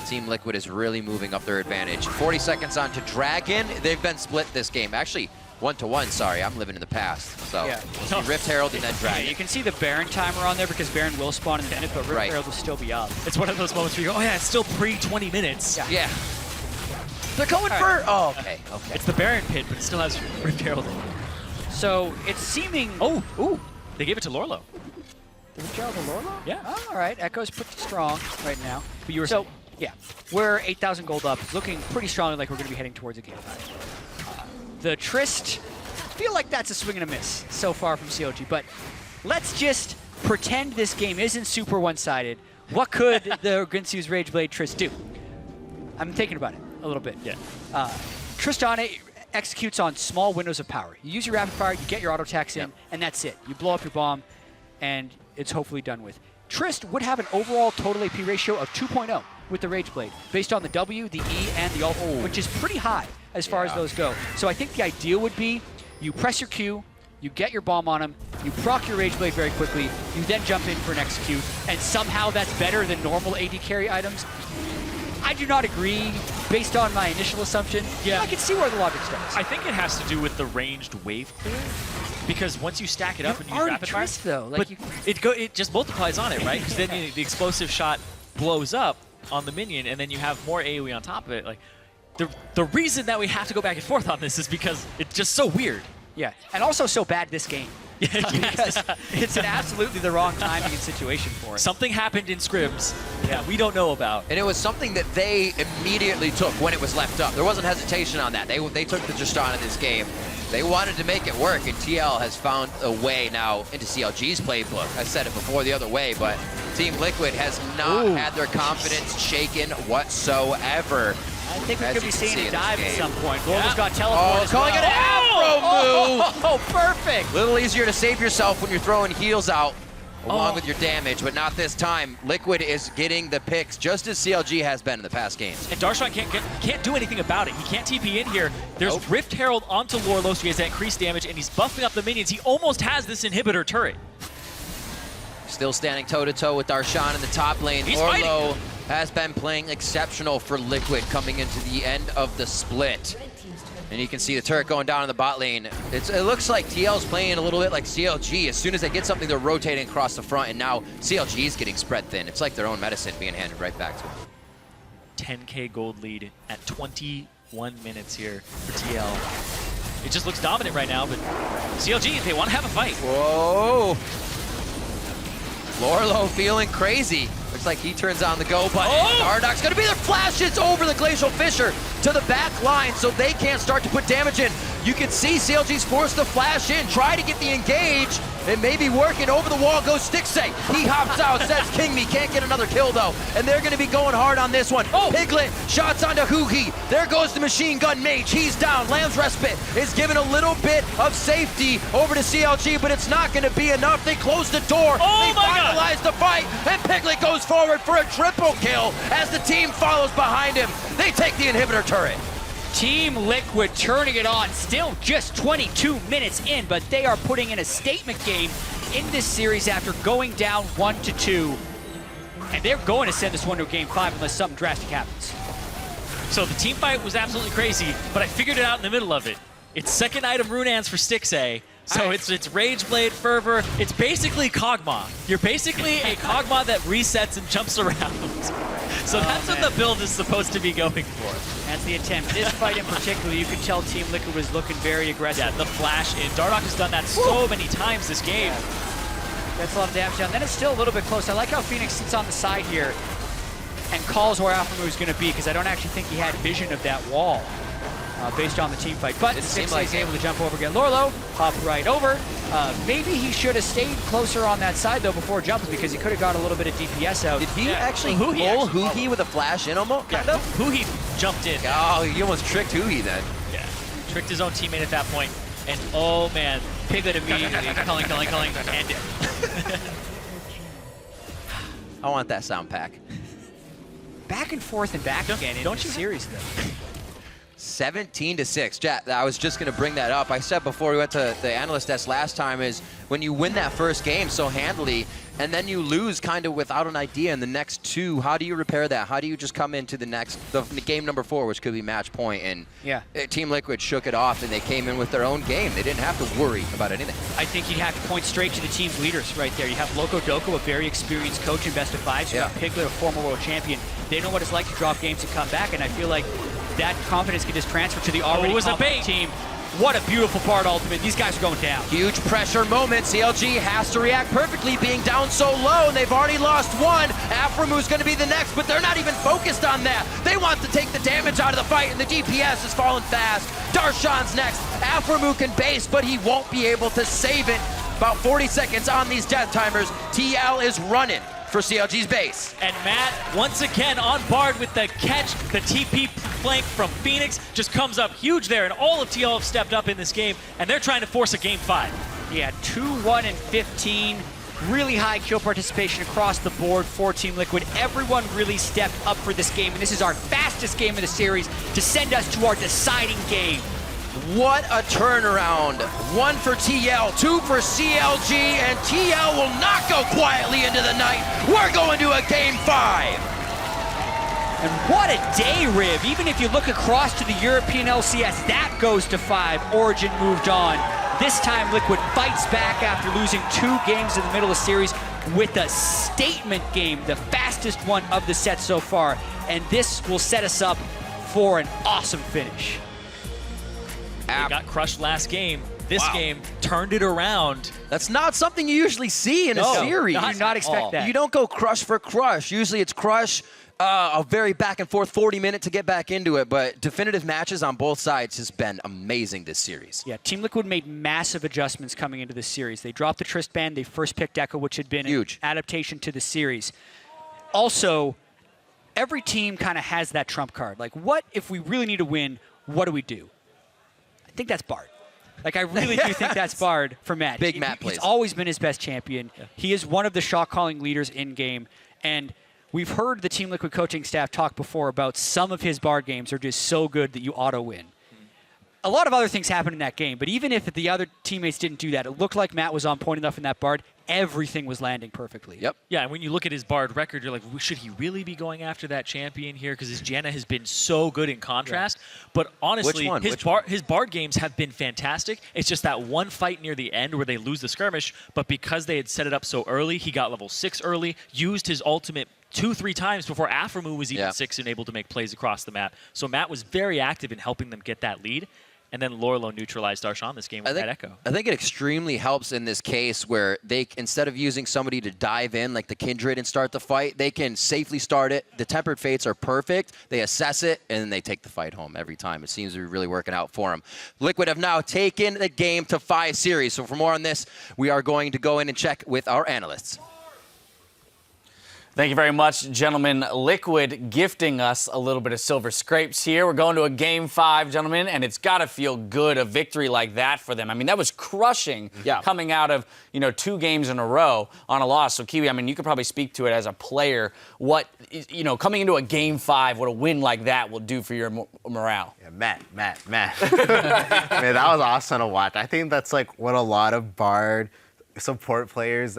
[SPEAKER 8] Team Liquid is really moving up their advantage. 40 seconds on to Dragon. They've been split this game. Actually, 1-1, sorry. I'm living in the past. So, Rift Herald and then Dragon.
[SPEAKER 7] Yeah, you can see the Baron timer on there because Baron will spawn in the minute, but Rift Herald will still be up.
[SPEAKER 6] It's one of those moments where you go, oh yeah, it's still pre-20 minutes.
[SPEAKER 8] Yeah. They're going for... Oh, okay.
[SPEAKER 6] It's the Baron pit, but it still has Rift Herald in it.
[SPEAKER 7] So, it's seeming...
[SPEAKER 6] Ooh. They gave it to Lorlo.
[SPEAKER 7] Did we draw the Lorlo?
[SPEAKER 6] Yeah.
[SPEAKER 7] Oh, all right. Echo's pretty strong right now.
[SPEAKER 6] But you were
[SPEAKER 7] so, yeah, we're 8,000 gold up. It's looking pretty strongly like we're going to be heading towards a game 5. The Trist, I feel like that's a swing and a miss so far from CLG, but let's just pretend this game isn't super one-sided. What could the Ginsu's Rageblade Trist do? I'm thinking about it a little bit.
[SPEAKER 6] Yeah.
[SPEAKER 7] Tristana executes on small windows of power. You use your rapid fire, you get your auto attacks in, and that's it. You blow up your bomb, and it's hopefully done with. Trist would have an overall total AP ratio of 2.0 with the Rageblade, based on the W, the E, and the ult, which is pretty high as far as those go. So I think the ideal would be you press your Q, you get your bomb on him, you proc your Rageblade very quickly, you then jump in for an execute, and somehow that's better than normal AD carry items. I do not agree based on my initial assumption.
[SPEAKER 6] Yeah.
[SPEAKER 7] I can see where the logic starts.
[SPEAKER 6] I think it has to do with the ranged wave clear. Because once you stack it up and use rapid fire,
[SPEAKER 7] Trist, though.
[SPEAKER 6] Like it just multiplies on it, right? Because then the explosive shot blows up on the minion, and then you have more AoE on top of it. Like the reason that we have to go back and forth on this is because it's just so weird.
[SPEAKER 7] Yeah, and also so bad this game. Because it's an absolutely the wrong timing and situation for it.
[SPEAKER 6] Something happened in scrims that we don't know about.
[SPEAKER 8] And it was something that they immediately took when it was left up. There wasn't hesitation on that. They took the Tristana in this game. They wanted to make it work, and TL has found a way now into CLG's playbook. I said it before the other way, but Team Liquid has not had their confidence shaken whatsoever.
[SPEAKER 7] I think we
[SPEAKER 8] As
[SPEAKER 7] could
[SPEAKER 8] you
[SPEAKER 7] be
[SPEAKER 8] can
[SPEAKER 7] seeing
[SPEAKER 8] see
[SPEAKER 7] a
[SPEAKER 8] in
[SPEAKER 7] dive
[SPEAKER 8] this
[SPEAKER 7] at
[SPEAKER 8] game.
[SPEAKER 7] some point. Golden's got teleport as
[SPEAKER 8] calling
[SPEAKER 7] well.
[SPEAKER 8] it an Afro move!
[SPEAKER 7] Oh, perfect!
[SPEAKER 8] Little easier to save yourself when you're throwing heals out. along with your damage, but not this time. Liquid is getting the picks, just as CLG has been in the past games.
[SPEAKER 6] And Darshan can't do anything about it. He can't TP in here. There's Rift Herald onto Lorlo, so he has that increased damage, and he's buffing up the minions. He almost has this inhibitor turret.
[SPEAKER 8] Still standing toe-to-toe with Darshan in the top lane.
[SPEAKER 6] He's
[SPEAKER 8] Lorlo has been playing exceptional for Liquid coming into the end of the split. And you can see the turret going down in the bot lane. It looks like TL's playing a little bit like CLG. As soon as they get something, they're rotating across the front, and now CLG is getting spread thin. It's like their own medicine being handed right back to them.
[SPEAKER 6] 10K gold lead at 21 minutes here for TL. It just looks dominant right now, but CLG, they want to have a fight.
[SPEAKER 8] Whoa! Lorlo feeling crazy. Looks like he turns on the go button. Dardock's gonna be there. Flashes over the Glacial Fissure to the back line so they can't start to put damage in. You can see CLG's forced to flash in, try to get the engage. It may be working. Over the wall goes Stixay. He hops out, says King Me. Can't get another kill though. And they're gonna be going hard on this one. Piglet shots onto Huhi. There goes the Machine Gun Mage. He's down. Lamb's Respite is given a little bit of safety over to CLG, but it's not gonna be enough. They close the door. They finalize the fight, and Piglet goes forward for a triple kill as the team follows behind him. They take the inhibitor turret.
[SPEAKER 7] Team Liquid turning it on, still just 22 minutes in, but they are putting in a statement game in this series after going down 1-2. And they're going to send this one to a game 5 unless something drastic happens.
[SPEAKER 6] So the team fight was absolutely crazy, but I figured it out in the middle of it. It's second item Runeans for Stixay. So it's Rageblade, Fervor. It's basically Kog'Maw. You're basically a Kog'Maw that resets and jumps around. So that's what the build is supposed to be going for.
[SPEAKER 7] That's the attempt. This fight in particular, you could tell Team Liquid was looking very aggressive.
[SPEAKER 6] Yeah, the flash in. Dardock has done that so many times this game.
[SPEAKER 7] That's a lot of damage down. Then it's still a little bit close. I like how Phoenix sits on the side here and calls where Alpha Moon is going to be, because I don't actually think he had vision of that wall. Based on the team fight. But Stixay's able to jump over again. Lorlo, hop right over. Maybe he should have stayed closer on that side, though, before jumping, because he could have got a little bit of DPS out.
[SPEAKER 8] Did he actually pull Huhi with a flash in almost?
[SPEAKER 6] Yeah, Huhi jumped in.
[SPEAKER 8] Oh, he almost tricked Huhi then.
[SPEAKER 6] Yeah, tricked his own teammate at that point. And oh man, Piglet immediately culling, and
[SPEAKER 8] I want that sound pack.
[SPEAKER 7] Back and forth and back again in the series, though.
[SPEAKER 8] 17-6. Jack, I was just going to bring that up. I said before we went to the analyst desk last time is when you win that first game so handily and then you lose kind of without an idea in the next two, how do you repair that? How do you just come into the game number 4, which could be match point? And Team Liquid shook it off and they came in with their own game. They didn't have to worry about anything.
[SPEAKER 7] I think you'd have to point straight to the team's leaders right there. You have Loco Doco, a very experienced coach in best of 5s. You have Piglet, a former world champion. They know what it's like to drop games and come back, and I feel like that confidence can just transfer to the already confident team. What a beautiful part ultimate. These guys are going down.
[SPEAKER 8] Huge pressure moment. CLG has to react perfectly, being down so low, and they've already lost one. Aframu's going to be the next, but they're not even focused on that. They want to take the damage out of the fight, and the DPS is falling fast. Darshan's next. Aframu can base, but he won't be able to save it. About 40 seconds on these death timers. TL is running for CLG's base.
[SPEAKER 6] And Matt, once again on Bard with the catch. The TP flank from Phoenix just comes up huge there, and all of TL have stepped up in this game, and they're trying to force a game 5.
[SPEAKER 7] Yeah, 2-1 and 15. Really high kill participation across the board for Team Liquid. Everyone really stepped up for this game, and this is our fastest game of the series to send us to our deciding game.
[SPEAKER 8] What a turnaround. 1 for TL, 2 for CLG, and TL will not go quietly into the night. We're going to a game 5.
[SPEAKER 7] And what a day, Rib. Even if you look across to the European LCS, that goes to 5. Origin moved on. This time, Liquid fights back after losing 2 games in the middle of the series with a statement game, the fastest one of the set so far. And this will set us up for an awesome finish.
[SPEAKER 6] They got crushed last game. This game turned it around.
[SPEAKER 8] That's not something you usually see in a series.
[SPEAKER 7] You do not expect that.
[SPEAKER 8] You don't go crush for crush. Usually it's crush, a very back and forth 40-minute to get back into it, but definitive matches on both sides has been amazing this series.
[SPEAKER 7] Yeah, Team Liquid made massive adjustments coming into this series. They dropped the Trist ban. They first picked Echo, which had been
[SPEAKER 8] huge
[SPEAKER 7] an adaptation to the series. Also, every team kind of has that trump card. Like, what if we really need to win? What do we do? I think that's Bard. Like, I really do think that's Bard for Matt.
[SPEAKER 8] Big Matt plays.
[SPEAKER 7] He's always been his best champion. Yeah. He is one of the shot-calling leaders in-game. And we've heard the Team Liquid coaching staff talk before about some of his Bard games are just so good that you auto-win. A lot of other things happened in that game, but even if the other teammates didn't do that, it looked like Matt was on point enough in that Bard. Everything was landing perfectly.
[SPEAKER 8] Yep.
[SPEAKER 6] Yeah, and when you look at his Bard record, you're like, should he really be going after that champion here? Because his Janna has been so good in contrast. Yeah. But honestly, his Bard games have been fantastic. It's just that one fight near the end where they lose the skirmish, but because they had set it up so early, he got level 6 early, used his ultimate 2-3 times before Aphromoo was even 6 and able to make plays across the map. So Matt was very active in helping them get that lead. And then Lorlo neutralized Darshan this game with that Echo.
[SPEAKER 8] I think it extremely helps in this case where they, instead of using somebody to dive in like the Kindred and start the fight, they can safely start it. The Tempered Fates are perfect. They assess it, and then they take the fight home every time. It seems to be really working out for them. Liquid have now taken the game to 5 series. So for more on this, we are going to go in and check with our analysts.
[SPEAKER 1] Thank you very much, gentlemen. Liquid gifting us a little bit of silver scrapes here. We're going to a Game 5, gentlemen, and it's got to feel good, a victory like that for them. I mean, that was crushing coming out of, 2 games in a row on a loss. So, Kiwi, I mean, you could probably speak to it as a player. What, coming into a Game 5, what a win like that will do for your morale.
[SPEAKER 4] Yeah, Matt. Man, that was awesome to watch. I think that's like what a lot of Bard support players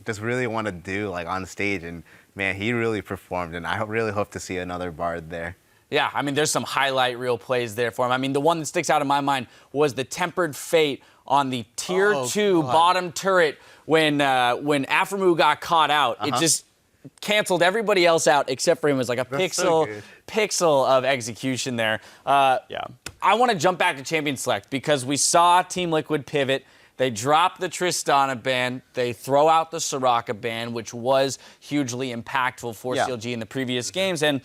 [SPEAKER 4] just really want to do, like, on stage. And man, he really performed, and I really hope to see another Bard there.
[SPEAKER 1] Yeah, I mean, there's some highlight reel plays there for him. I mean, the one that sticks out in my mind was the Tempered Fate on the Tier 2 bottom turret when Aphromoo got caught out. It just canceled everybody else out except for him. It was like a pixel of execution there. I want to jump back to Champion Select because we saw Team Liquid pivot. They drop the Tristana ban. They throw out the Soraka ban, which was hugely impactful for CLG in the previous games. And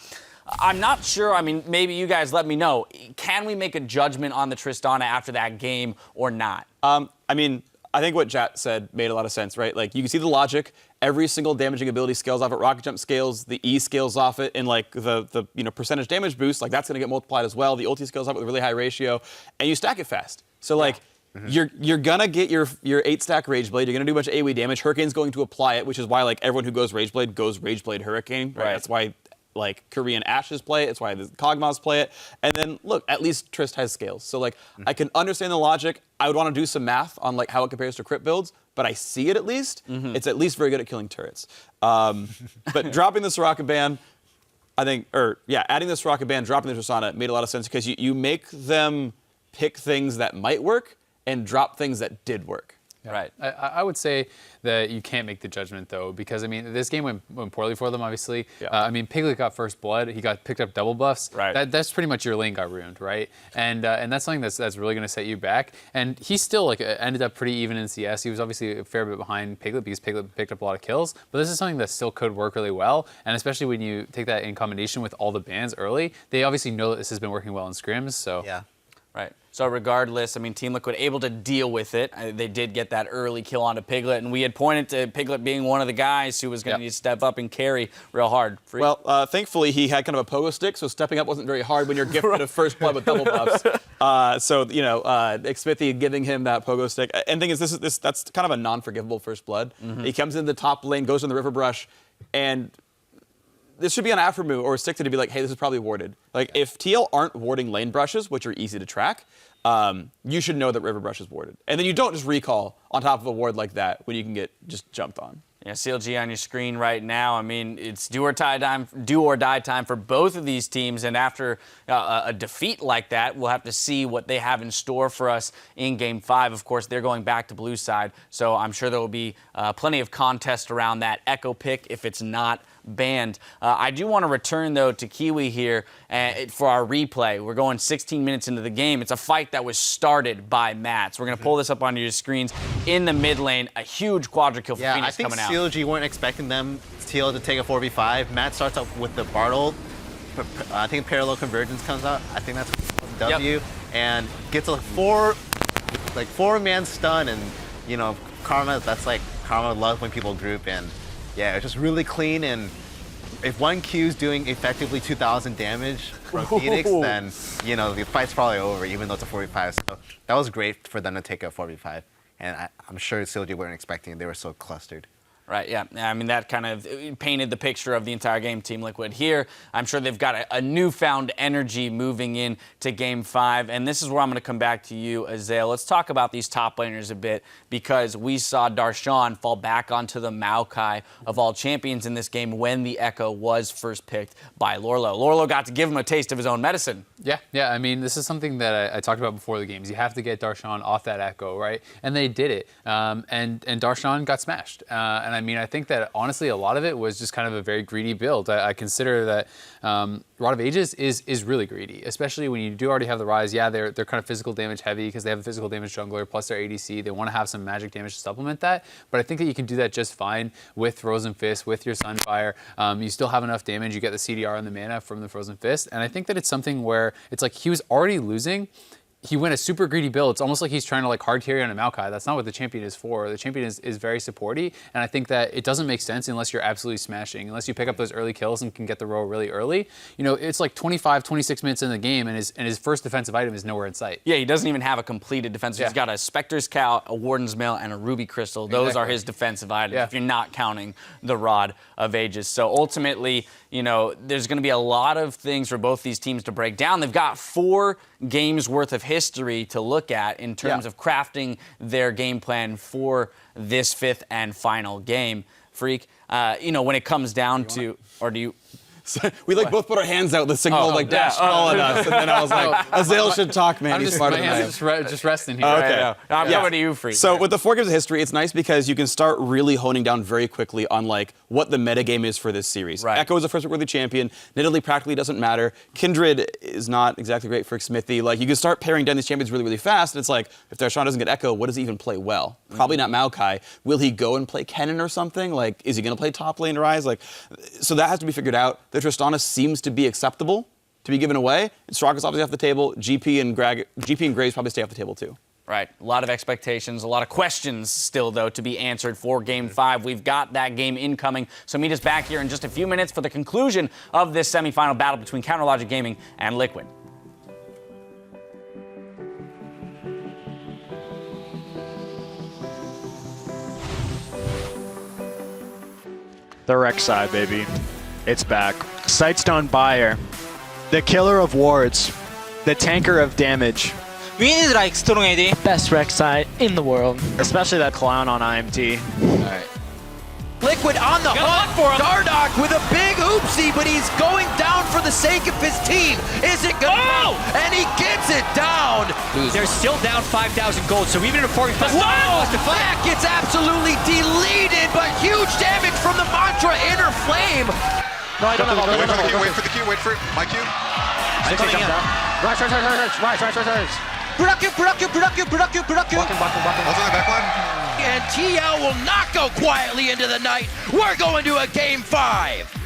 [SPEAKER 1] I'm not sure. I mean, maybe you guys let me know. Can we make a judgment on the Tristana after that game or not?
[SPEAKER 2] I mean, I think what Jat said made a lot of sense, right? Like, you can see the logic. Every single damaging ability scales off it. Rocket Jump scales, the E scales off it, and like the percentage damage boost, like that's going to get multiplied as well. The ulti scales off with a really high ratio, and you stack it fast. So like. You're gonna get your 8-stack Rageblade. You're gonna do a bunch of AoE damage. Hurricane's going to apply it, which is why like everyone who goes Rageblade goes Rageblade Hurricane. Right. That's why like Korean Ashes play it. It's why the Kog'Maws play it. And then look, at least Trist has scales. So like I can understand the logic. I would want to do some math on like how it compares to crit builds, but I see it at least. It's at least very good at killing turrets. But dropping the Soraka ban, I think, adding the Soraka ban, dropping the Tristana made a lot of sense because you make them pick things that might work and drop things that did work.
[SPEAKER 3] Yeah. Right. I would say that you can't make the judgment, though, because, I mean, this game went poorly for them, obviously. Yeah. I mean, Piglet got first blood. He got picked up double buffs.
[SPEAKER 1] Right.
[SPEAKER 3] That's pretty much your lane got ruined, right? And that's something that's really going to set you back. And he still ended up pretty even in CS. He was obviously a fair bit behind Piglet because Piglet picked up a lot of kills. But this is something that still could work really well. And especially when you take that in combination with all the bans early, they obviously know that this has been working well in scrims. So.
[SPEAKER 4] Yeah.
[SPEAKER 1] Right. So regardless, I mean, Team Liquid able to deal with it. They did get that early kill onto Piglet, and we had pointed to Piglet being one of the guys who was going to need to step up and carry real hard.
[SPEAKER 2] Well, thankfully, he had kind of a pogo stick, so stepping up wasn't very hard when you're gifted a first blood with double buffs. Xmithie giving him that pogo stick. And the thing is, that's kind of a non-forgivable first blood. He comes in the top lane, goes in the river brush, and this should be on Aphromoo or Sticta to be like, hey, this is probably warded. Like, if TL aren't warding lane brushes, which are easy to track, you should know that river brush is warded. And then you don't just recall on top of a ward like that when you can get just jumped on.
[SPEAKER 1] Yeah, CLG on your screen right now. I mean, it's do or die time for both of these teams. And after a defeat like that, we'll have to see what they have in store for us in Game 5. Of course, they're going back to blue side, so I'm sure there will be plenty of contest around that Echo pick if it's not banned. I do want to return, though, to Kiwi here for our replay. We're going 16 minutes into the game. It's a fight that was started by Matt. So we're going to pull this up onto your screens. In the mid lane, a huge quadra kill for Phoenix coming out.
[SPEAKER 4] CLG weren't expecting them, TL, to take a 4v5. Matt starts up with the Bard ult. I think Parallel Convergence comes out. I think that's W. And gets a four-man stun. And, Karma, that's like Karma loves when people group. And, yeah, it's just really clean. And if 1Q is doing effectively 2,000 damage from Phoenix, then the fight's probably over, even though it's a 4v5. So that was great for them to take a 4v5, and I'm sure CLG weren't expecting it. They were so clustered.
[SPEAKER 1] Right, yeah. I mean, that kind of painted the picture of the entire game, Team Liquid. Here, I'm sure they've got a newfound energy moving in to Game 5, and this is where I'm going to come back to you, Azael. Let's talk about these top laners a bit, because we saw Darshan fall back onto the Maokai of all champions in this game when the Echo was first picked by Lorlo. Lorlo got to give him a taste of his own medicine.
[SPEAKER 3] Yeah. I mean, this is something that I talked about before the games. You have to get Darshan off that Echo, right? And they did it. And Darshan got smashed. And I mean, I think that honestly, a lot of it was just kind of a very greedy build. I consider that Rod of Ages is really greedy, especially when you do already have the Rise. Yeah, they're kind of physical damage heavy because they have a physical damage jungler plus their ADC. They want to have some magic damage to supplement that. But I think that you can do that just fine with Frozen Fist, with your Sunfire. You still have enough damage. You get the CDR and the mana from the Frozen Fist. And I think that it's something where it's like he was already losing. He went a super greedy build. It's almost like he's trying to like hard carry on a Maokai. That's not what the champion is for. The champion is very supporty, and I think that it doesn't make sense unless you're absolutely smashing, unless you pick up those early kills and can get the roll really early. It's like 25, 26 minutes in the game, and his first defensive item is nowhere in sight.
[SPEAKER 1] Yeah, he doesn't even have a completed defense. He's got a Spectre's Cow, a Warden's Mail, and a Ruby Crystal. Those are his defensive items, if you're not counting the Rod of Ages. So ultimately, there's going to be a lot of things for both these teams to break down. They've got 4 games worth of history to look at in terms of crafting their game plan for this 5th and final game. Freak, when it comes down to, or do you?
[SPEAKER 2] We both put our hands out, the signal Dash calling us, and then I was like, Azael should talk, man. He's smarter than I am.
[SPEAKER 3] Just resting here.
[SPEAKER 2] Okay.
[SPEAKER 1] I'm coming to you, Freak.
[SPEAKER 2] So with the 4 games of history, it's nice because you can start really honing down very quickly on what the metagame is for this series.
[SPEAKER 1] Right.
[SPEAKER 2] Echo is a first pick worthy champion. Nidalee practically doesn't matter. Kindred is not exactly great for Smithy. You can start paring down these champions really, really fast. And it's like, if Darshan doesn't get Echo, what does he even play well? Probably not Maokai. Will he go and play Kennen or something? Is he going to play top lane Rise? So that has to be figured out. The Tristana seems to be acceptable to be given away. Straka's obviously off the table. GP and Graves probably stay off the table too.
[SPEAKER 1] Right. A lot of expectations, a lot of questions still, though, to be answered for Game 5. We've got that game incoming. So meet us back here in just a few minutes for the conclusion of this semifinal battle between Counterlogic Gaming and Liquid.
[SPEAKER 9] The Rek'Sai, baby. It's back. Sightstone Buyer. The killer of wards. The tanker of damage.
[SPEAKER 10] We need like strong AD. Best Rek'Sai in the world.
[SPEAKER 9] Especially that clown on IMT.
[SPEAKER 8] Alright. Liquid on the hunt for him. Dardoch with a big oopsie, but he's going down for the sake of his team. Is it good? Oh! And he gets it down.
[SPEAKER 7] They're still down 5,000 gold, so even in a 45,
[SPEAKER 8] That gets absolutely deleted, but huge damage from the Mantra Inner Flame.
[SPEAKER 10] No, I don't have all
[SPEAKER 11] wait for the Q, wait for my Q.
[SPEAKER 10] I'm coming in. Rise.
[SPEAKER 8] Production.
[SPEAKER 11] Also on the back line.
[SPEAKER 8] And TL will not go quietly into the night. We're going to a Game 5.